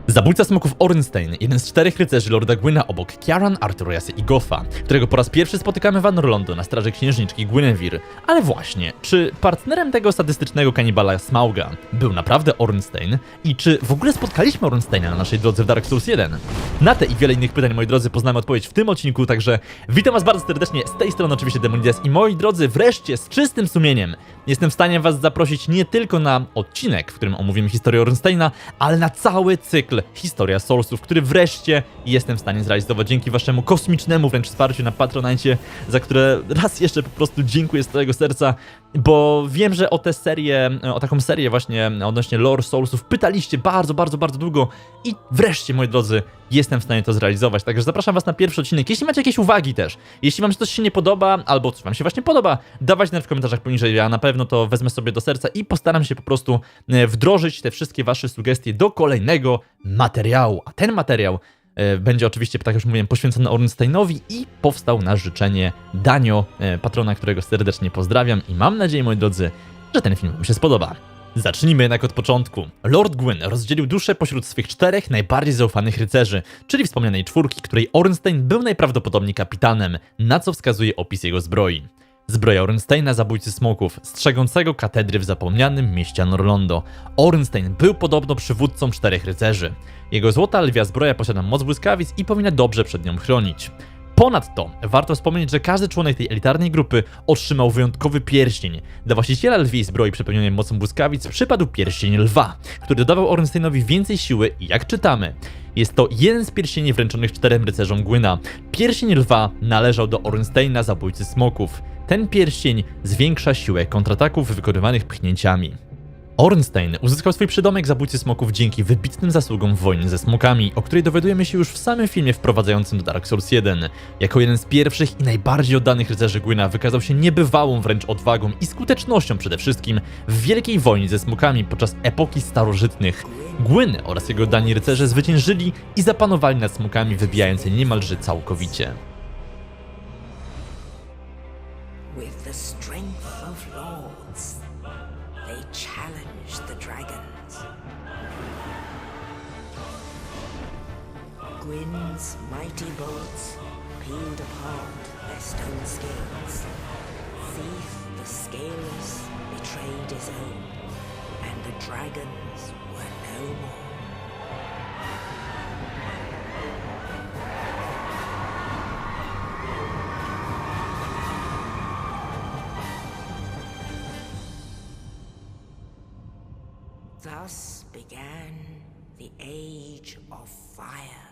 Zabójca smoków Ornstein, jeden z 4 rycerzy Lorda Gwyna obok Kiaran, Arthuriasa i Goffa, którego po raz pierwszy spotykamy w Anor Londo na straży księżniczki Gwynevere. Ale właśnie, czy partnerem tego sadystycznego kanibala Smauga był naprawdę Ornstein? I czy w ogóle spotkaliśmy Ornsteina na naszej drodze w Dark Souls 1? Na te i wiele innych pytań, moi drodzy, poznamy odpowiedź w tym odcinku, także witam was bardzo serdecznie, z tej strony oczywiście Demonides i moi drodzy, wreszcie z czystym sumieniem jestem w stanie was zaprosić nie tylko na odcinek, w którym omówimy historię Ornsteina, ale na cały cykl Historia Soulsów, który wreszcie jestem w stanie zrealizować dzięki waszemu kosmicznemu wręcz wsparciu na Patronite, za które raz jeszcze po prostu dziękuję z całego serca, bo wiem, że o taką serię właśnie odnośnie lore Soulsów pytaliście bardzo długo i wreszcie, moi drodzy, jestem w stanie to zrealizować, także zapraszam was na pierwszy odcinek. Jeśli macie jakieś uwagi też, jeśli wam coś się nie podoba, albo coś wam się właśnie podoba, dawajcie w komentarzach poniżej, ja na pewno to wezmę sobie do serca i postaram się po prostu wdrożyć te wszystkie wasze sugestie do kolejnego materiału, a ten materiał będzie oczywiście, tak jak już mówiłem, poświęcony Ornsteinowi i powstał na życzenie Danio, patrona, którego serdecznie pozdrawiam i mam nadzieję, moi drodzy, że ten film wam się spodoba. Zacznijmy jednak od początku. Lord Gwyn rozdzielił duszę pośród swych 4 najbardziej zaufanych rycerzy, czyli wspomnianej 4, której Ornstein był najprawdopodobniej kapitanem, na co wskazuje opis jego zbroi. Zbroja Ornsteina, zabójcy smoków, strzegącego katedry w zapomnianym mieście Anor Londo. Ornstein był podobno przywódcą 4 rycerzy. Jego złota lwia zbroja posiada moc błyskawic i powinna dobrze przed nią chronić. Ponadto warto wspomnieć, że każdy członek tej elitarnej grupy otrzymał wyjątkowy pierścień. Dla właściciela lwiej zbroi przepełnionej mocą błyskawic przypadł pierścień lwa, który dodawał Ornsteinowi więcej siły i jak czytamy, jest to jeden z pierścieni wręczonych 4 rycerzom Gwyna. Pierścień lwa należał do Ornsteina, zabójcy smoków. Ten pierścień zwiększa siłę kontrataków wykonywanych pchnięciami. Ornstein uzyskał swój przydomek zabójcy smoków dzięki wybitnym zasługom w wojnie ze smokami, o której dowiadujemy się już w samym filmie wprowadzającym do Dark Souls 1. Jako jeden z pierwszych i najbardziej oddanych rycerzy Gwyna wykazał się niebywałą wręcz odwagą i skutecznością przede wszystkim w wielkiej wojnie ze smokami podczas epoki starożytnych. Gwyn oraz jego oddani rycerze zwyciężyli i zapanowali nad smokami, wybijając je niemalże całkowicie. With the strength of lords, they challenged the dragons. Gwyn's mighty bolts peeled apart their stone scales. Thief the scaleless betrayed his own, and the dragons were no more. Thus began the Age of Fire.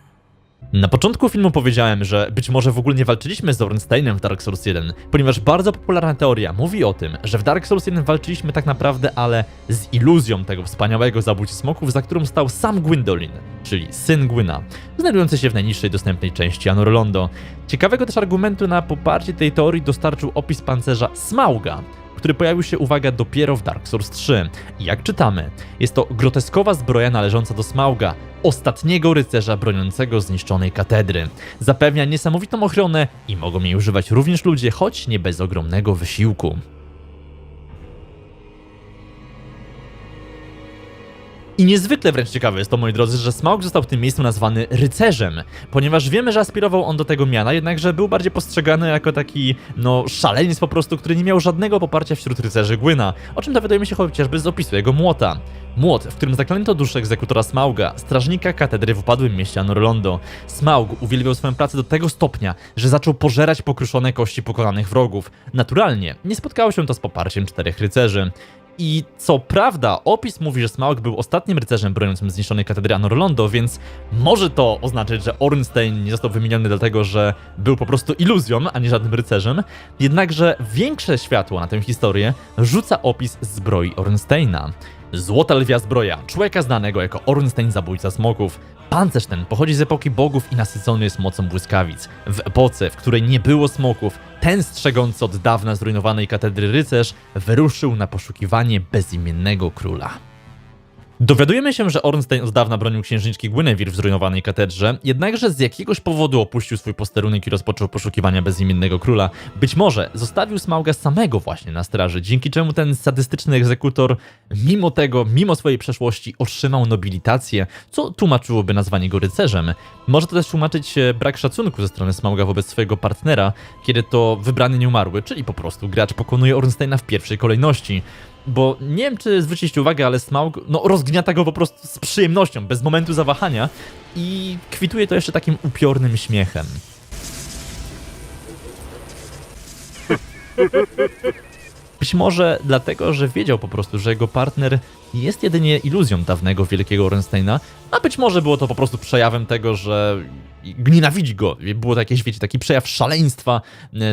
Na początku filmu powiedziałem, że być może w ogóle nie walczyliśmy z Ornsteinem w Dark Souls 1, ponieważ bardzo popularna teoria mówi o tym, że w Dark Souls 1 walczyliśmy tak naprawdę, ale z iluzją tego wspaniałego zabójcy smoków, za którą stał sam Gwyndolin, czyli syn Gwyna, znajdujący się w najniższej dostępnej części Anor Londo. Ciekawego też argumentu na poparcie tej teorii dostarczył opis pancerza Smauga, który pojawił się, uwaga, dopiero w Dark Souls 3. I jak czytamy, jest to groteskowa zbroja należąca do Smauga, ostatniego rycerza broniącego zniszczonej katedry. Zapewnia niesamowitą ochronę i mogą jej używać również ludzie, choć nie bez ogromnego wysiłku. I niezwykle wręcz ciekawe jest to, moi drodzy, że Smaug został w tym miejscu nazwany rycerzem, ponieważ wiemy, że aspirował on do tego miana, jednakże był bardziej postrzegany jako taki, szaleniec po prostu, który nie miał żadnego poparcia wśród rycerzy Gwyna, o czym dowiadujemy się chociażby z opisu jego młota. Młot, w którym zaklęto duszę egzekutora Smauga, strażnika katedry w upadłym mieście Anor Londo. Smaug uwielbiał swoją pracę do tego stopnia, że zaczął pożerać pokruszone kości pokonanych wrogów. Naturalnie nie spotkało się to z poparciem 4 rycerzy. I co prawda, opis mówi, że Smaug był ostatnim rycerzem broniącym zniszczonej katedry Anor Londo, więc może to oznaczać, że Ornstein nie został wymieniony dlatego, że był po prostu iluzją, a nie żadnym rycerzem. Jednakże większe światło na tę historię rzuca opis zbroi Ornsteina. Złota lwia zbroja, człowieka znanego jako Ornstein, zabójca smoków. Pancerz ten pochodzi z epoki bogów i nasycony jest mocą błyskawic. W epoce, w której nie było smoków, ten strzegący od dawna zrujnowanej katedry rycerz wyruszył na poszukiwanie bezimiennego króla. Dowiadujemy się, że Ornstein od dawna bronił księżniczki Guinevere w zrujnowanej katedrze, jednakże z jakiegoś powodu opuścił swój posterunek i rozpoczął poszukiwania bezimiennego króla. Być może zostawił Smauga samego właśnie na straży, dzięki czemu ten sadystyczny egzekutor, mimo swojej przeszłości, otrzymał nobilitację, co tłumaczyłoby nazwanie go rycerzem. Może to też tłumaczyć brak szacunku ze strony Smauga wobec swojego partnera, kiedy to wybrany nieumarły, czyli po prostu gracz pokonuje Ornsteina w pierwszej kolejności. Bo nie wiem, czy zwróciliście uwagę, ale Smaug rozgniata go po prostu z przyjemnością, bez momentu zawahania i kwituje to jeszcze takim upiornym śmiechem. Być może dlatego, że wiedział po prostu, że jego partner jest jedynie iluzją dawnego wielkiego Ornsteina, a być może było to po prostu przejawem tego, że nienawidzi go. Było to jakieś, wiecie, taki przejaw szaleństwa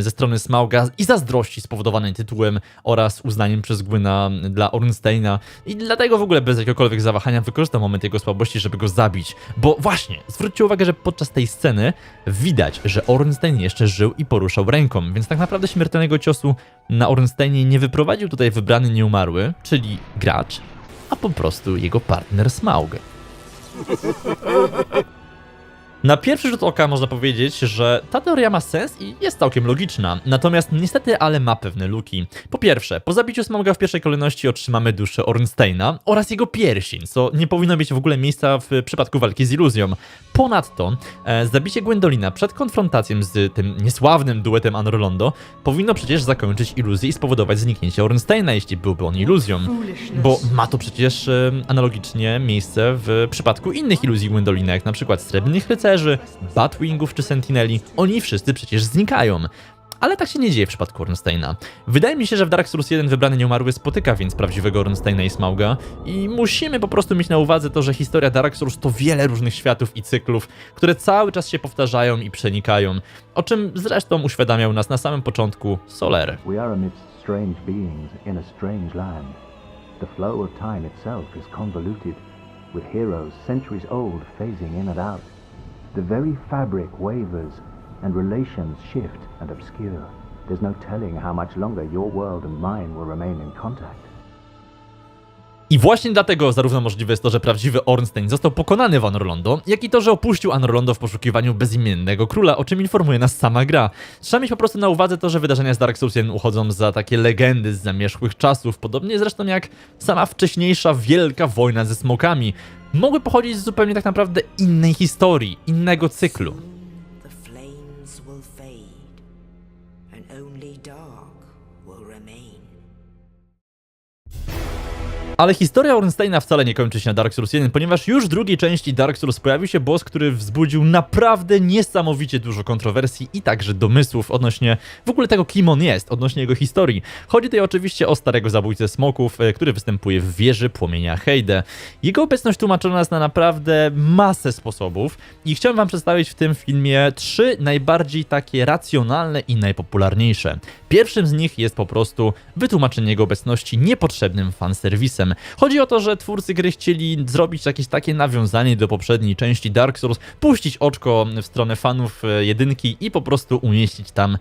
ze strony Smauga i zazdrości spowodowanej tytułem oraz uznaniem przez Gwyna dla Ornsteina i dlatego w ogóle bez jakiegokolwiek zawahania wykorzystał moment jego słabości, żeby go zabić. Bo właśnie, zwróćcie uwagę, że podczas tej sceny widać, że Ornstein jeszcze żył i poruszał ręką, więc tak naprawdę śmiertelnego ciosu na Ornsteinie nie wyprowadził tutaj wybrany nieumarły, czyli gracz, a po prostu jego partner Smaug. Na pierwszy rzut oka można powiedzieć, że ta teoria ma sens i jest całkiem logiczna, natomiast niestety, ale ma pewne luki. Po pierwsze, po zabiciu Smauga w pierwszej kolejności otrzymamy duszę Ornsteina oraz jego pierścień, co nie powinno mieć w ogóle miejsca w przypadku walki z iluzją. Ponadto, zabicie Gwendolina przed konfrontacją z tym niesławnym duetem Anor Londo powinno przecież zakończyć iluzję i spowodować zniknięcie Ornsteina, jeśli byłby on iluzją. Bo ma to przecież analogicznie miejsce w przypadku innych iluzji Gwendolina, jak na przykład Srebrnych Rycerzy, Batwingów czy Sentineli. Oni wszyscy przecież znikają. Ale tak się nie dzieje w przypadku Ornsteina. Wydaje mi się, że w Dark Souls 1 wybrany nieumarły spotyka więc prawdziwego Ornsteina i Smauga i musimy po prostu mieć na uwadze to, że historia Dark Souls to wiele różnych światów i cyklów, które cały czas się powtarzają i przenikają, o czym zresztą uświadamiał nas na samym początku Soler. We are amidst strange beings in a strange land. The flow of time itself is convoluted, with heroes centuries old phasing in and out. The very fabric wavers, and relations shift and obscure. There's no telling how much longer your world and mine will remain in contact. I właśnie dlatego zarówno możliwe jest to, że prawdziwy Ornstein został pokonany w Anor Londo, jak i to, że opuścił Anor Londo w poszukiwaniu bezimiennego króla, o czym informuje nas sama gra. Trzeba mieć po prostu na uwadze to, że wydarzenia z Dark Souls 1 uchodzą za takie legendy z zamierzchłych czasów, podobnie zresztą jak sama wcześniejsza wielka wojna ze smokami. Mogły pochodzić z zupełnie tak naprawdę innej historii, innego cyklu. The flames will fade, and only dark will remain. Ale historia Ornsteina wcale nie kończy się na Dark Souls 1, ponieważ już w drugiej części Dark Souls pojawił się boss, który wzbudził naprawdę niesamowicie dużo kontrowersji i także domysłów odnośnie w ogóle tego, kim on jest, odnośnie jego historii. Chodzi tutaj oczywiście o starego zabójcę smoków, który występuje w wieży płomienia Heide. Jego obecność tłumaczona jest na naprawdę masę sposobów i chciałem wam przedstawić w tym filmie 3 najbardziej takie racjonalne i najpopularniejsze. Pierwszym z nich jest po prostu wytłumaczenie jego obecności niepotrzebnym fanserwisem. Chodzi o to, że twórcy gry chcieli zrobić jakieś takie nawiązanie do poprzedniej części Dark Souls, puścić oczko w stronę fanów jedynki i po prostu umieścić tam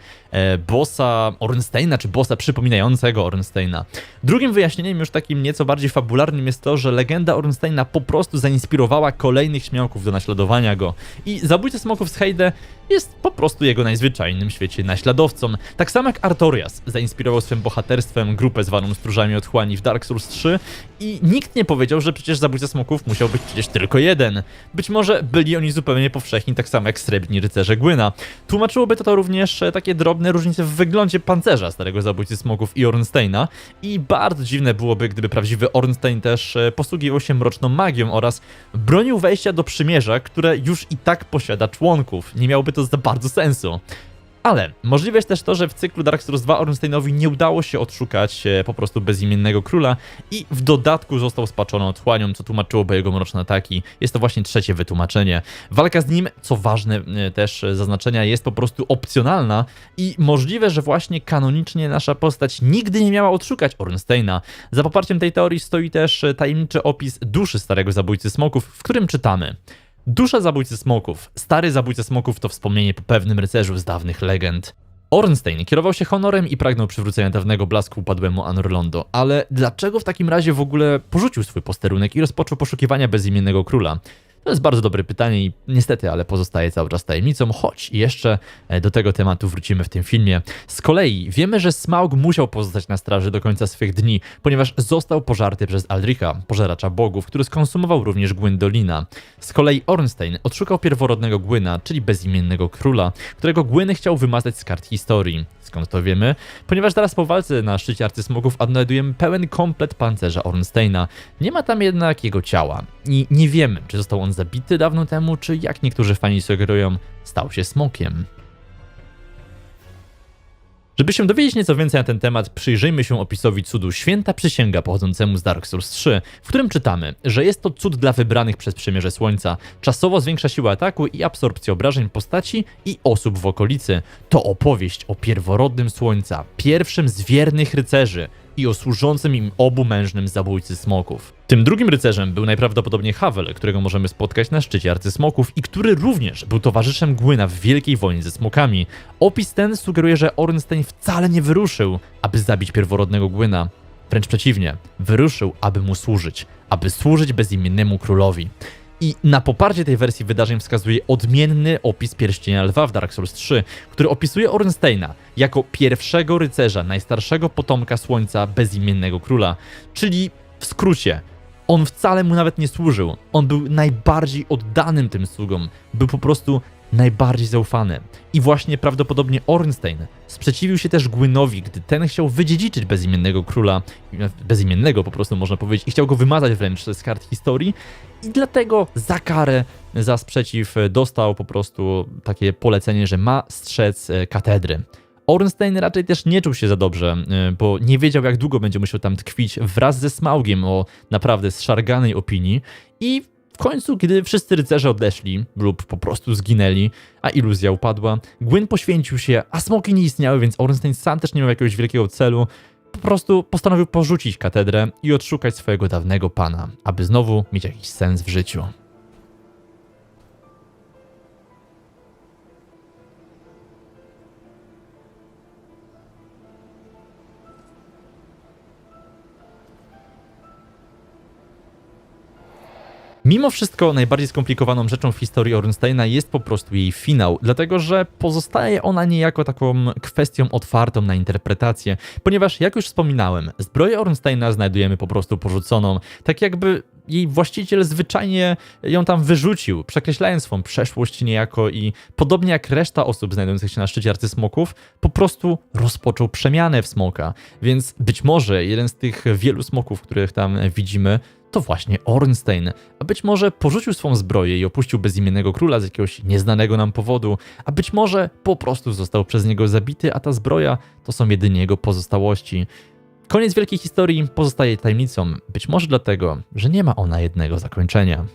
bossa Ornsteina, czy bossa przypominającego Ornsteina. Drugim wyjaśnieniem, już takim nieco bardziej fabularnym, jest to, że legenda Ornsteina po prostu zainspirowała kolejnych śmiałków do naśladowania go. I zabójca smoków z Heide jest po prostu jego najzwyczajnym w świecie naśladowcą. Tak samo jak Artorias zainspirował swym bohaterstwem grupę zwaną Stróżami Otchłani w Dark Souls 3 i nikt nie powiedział, że przecież zabójca smoków musiał być przecież tylko jeden. Być może byli oni zupełnie powszechni, tak samo jak Srebrni Rycerze Gwyna. Tłumaczyłoby to również takie drobne różnice w wyglądzie pancerza starego zabójcy smoków i Ornsteina i bardzo dziwne byłoby, gdyby prawdziwy Ornstein też posługiwał się mroczną magią oraz bronił wejścia do przymierza, które już i tak posiada członków. Nie miałoby to za bardzo sensu. Ale możliwe jest też to, że w cyklu Dark Souls 2 Ornsteinowi nie udało się odszukać po prostu bezimiennego króla i w dodatku został spaczony otchłanią, co tłumaczyłoby jego mroczne ataki. Jest to właśnie trzecie wytłumaczenie. Walka z nim, co ważne też zaznaczenia, jest po prostu opcjonalna i możliwe, że właśnie kanonicznie nasza postać nigdy nie miała odszukać Ornsteina. Za poparciem tej teorii stoi też tajemniczy opis duszy starego zabójcy smoków, w którym czytamy: dusza zabójcy smoków. Stary zabójca smoków to wspomnienie po pewnym rycerzu z dawnych legend. Ornstein kierował się honorem i pragnął przywrócenia dawnego blasku upadłemu Anor Londo, ale dlaczego w takim razie w ogóle porzucił swój posterunek i rozpoczął poszukiwania bezimiennego króla? To jest bardzo dobre pytanie i niestety, ale pozostaje cały czas tajemnicą, choć jeszcze do tego tematu wrócimy w tym filmie. Z kolei wiemy, że Smaug musiał pozostać na straży do końca swych dni, ponieważ został pożarty przez Aldricha, pożeracza bogów, który skonsumował również Gwendolina. Z kolei Ornstein odszukał pierworodnego Gwyna, czyli bezimiennego króla, którego Gwyn chciał wymazać z kart historii. Skąd to wiemy? Ponieważ zaraz po walce na szczycie arcysmogów odnajdujemy pełen komplet pancerza Ornsteina. Nie ma tam jednak jego ciała i nie wiemy, czy został on zabity dawno temu, czy jak niektórzy fani sugerują, stał się smokiem. Żeby się dowiedzieć nieco więcej na ten temat, przyjrzyjmy się opisowi cudu Święta Przysięga pochodzącemu z Dark Souls 3, w którym czytamy, że jest to cud dla wybranych przez Przymierze Słońca. Czasowo zwiększa siłę ataku i absorpcję obrażeń postaci i osób w okolicy. To opowieść o pierworodnym Słońca, pierwszym z wiernych rycerzy i o służącym im obu mężnym zabójcy smoków. Tym drugim rycerzem był najprawdopodobniej Havel, którego możemy spotkać na szczycie arcysmoków i który również był towarzyszem Gwyna w wielkiej wojnie ze smokami. Opis ten sugeruje, że Ornstein wcale nie wyruszył, aby zabić pierworodnego Gwyna. Wręcz przeciwnie, wyruszył, aby mu służyć, aby służyć bezimiennemu królowi. I na poparcie tej wersji wydarzeń wskazuje odmienny opis Pierścienia Lwa w Dark Souls 3, który opisuje Ornsteina jako pierwszego rycerza, najstarszego potomka Słońca, bezimiennego króla. Czyli w skrócie, on wcale mu nawet nie służył. On był najbardziej oddanym tym sługom. Był po prostu najbardziej zaufany. I właśnie prawdopodobnie Ornstein sprzeciwił się też Gwynowi, gdy ten chciał wydziedziczyć bezimiennego króla, bezimiennego po prostu można powiedzieć, i chciał go wymazać wręcz z kart historii. I dlatego za karę, za sprzeciw dostał po prostu takie polecenie, że ma strzec katedry. Ornstein raczej też nie czuł się za dobrze, bo nie wiedział, jak długo będzie musiał tam tkwić wraz ze Smaugiem o naprawdę zszarganej opinii i w końcu, kiedy wszyscy rycerze odeszli lub po prostu zginęli, a iluzja upadła, Gwyn poświęcił się, a smoki nie istniały, więc Ornstein sam też nie miał jakiegoś wielkiego celu. Po prostu postanowił porzucić katedrę i odszukać swojego dawnego pana, aby znowu mieć jakiś sens w życiu. Mimo wszystko najbardziej skomplikowaną rzeczą w historii Ornsteina jest po prostu jej finał, dlatego że pozostaje ona niejako taką kwestią otwartą na interpretację, ponieważ jak już wspominałem, zbroję Ornsteina znajdujemy po prostu porzuconą, tak jakby jej właściciel zwyczajnie ją tam wyrzucił, przekreślając swą przeszłość niejako i podobnie jak reszta osób znajdujących się na szczycie arcysmoków, po prostu rozpoczął przemianę w smoka, więc być może jeden z tych wielu smoków, których tam widzimy, to właśnie Ornstein, a być może porzucił swą zbroję i opuścił bezimiennego króla z jakiegoś nieznanego nam powodu, a być może po prostu został przez niego zabity, a ta zbroja to są jedynie jego pozostałości. Koniec wielkiej historii pozostaje tajemnicą, być może dlatego, że nie ma ona jednego zakończenia.